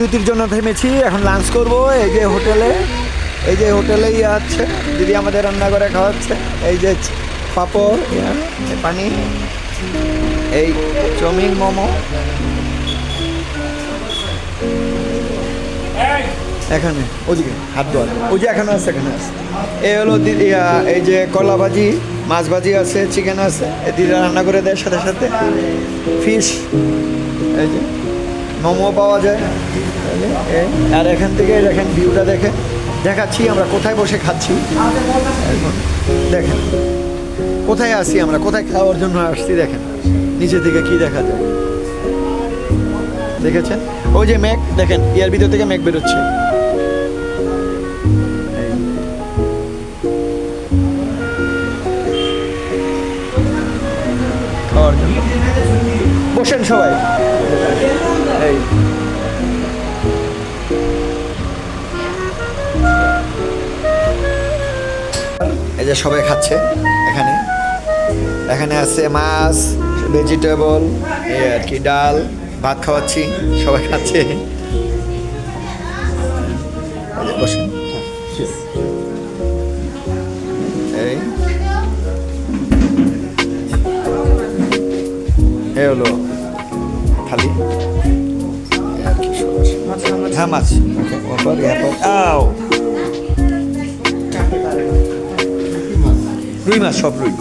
বিরতির জন্য থেমেছি, এখন লাঞ্চ করব। এই যে হোটেলেই আছে দিদি আমাদের রান্না করে খাওয়াচ্ছে। এই যে পাপড়, পানি, এই চাউমিন, মোমো। এখানে ওদিকে হাত ধোয়া, ওই যে এখানে আছে, এখানে আছে। এই হলো দিদি, এই যে কলা ভাজি, মাছ ভাজি আছে, চিকেন আছে, দিদিরা রান্না করে দেয়। সাথে সাথে ফিশ, এই যে মোমো পাওয়া যায়। আর এখান থেকে দেখেন ভিউটা দেখাচ্ছি আমরা কোথায় বসে খাচ্ছি। দেখেন কোথায় আসি আমরা, কোথায় খাওয়ার জন্য আসছি। দেখেন নিচে থেকে কি দেখা যায়, দেখেছেন? ওই যে মেঘ দেখেন, ইয়ার ভিতর থেকে মেঘ বেরোচ্ছে। খাওয়ার জন্য বসেন সবাই। এই যে সবাই খাচ্ছে। এখানে আছে মাছ, ভেজিটেবল, এই আর কি, ডাল, ভাত খাওয়াচ্ছি, সবাই খাচ্ছে। বসুন। এই হলো থালি। হ্যাঁ, মাছ। রুই মাছ, সব রুই।